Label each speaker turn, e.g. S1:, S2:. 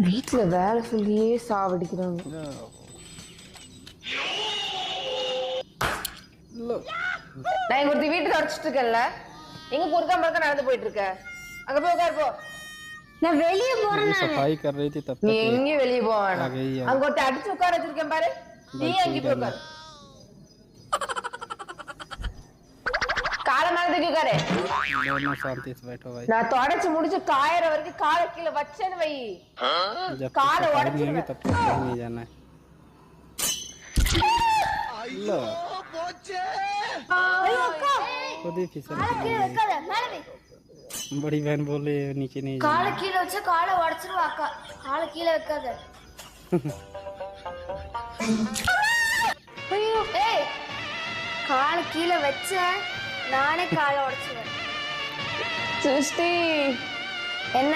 S1: வீட்டுல வேலை சொல்லியே சாவடிக்கிறாங்க. நான் இங்க ஒருத்தி வீட்டுக்கு அடிச்சிட்டு இருக்கேன்ல, எங்க பொறுக்கா மறுக்க நடந்து போயிட்டு இருக்க? அங்க போய் உட்காரு போ.
S2: நான் வெளியே போறேன்.
S3: सफाई कर रही थी तब तक
S1: நீ எங்கேயும் வெளியே போக
S3: आ
S1: வேணாம்.
S3: गई है
S1: அங்க ஒருத்தி அடிச்சு உட்கார வச்சிருக்கேன் பாரு, நீ அங்கே போய் உட்காரு. காலை மேல தூக்கி உட்காரு.
S3: दोनों शांति से बैठो भाई
S1: நான் தொடச்சு முடிச்சு காயற வரைக்கும் காலை கீழே வச்சேன்னு வை,
S3: जब
S1: காலை
S3: तक नहीं
S1: உடைச்சிருவேன்.
S3: होगी तब तक कहीं नहीं जाना है लो
S2: ஐயோ அக்கா,
S3: खुद ही फिसल
S2: காலை கீழே வைக்காத, மேல வை.
S3: बड़ी बहन बोले नीचे नहीं
S2: காலை
S3: जाना
S2: கீழே வச்சா காலை உடைச்சிருவா அக்கா. காலை கீழே வைக்காத. ஐயோ ஏய், காலை கீழே வச்ச நானே காலை உடைச்சிருவேன்.
S1: சிருஷ்டி,
S2: என்ன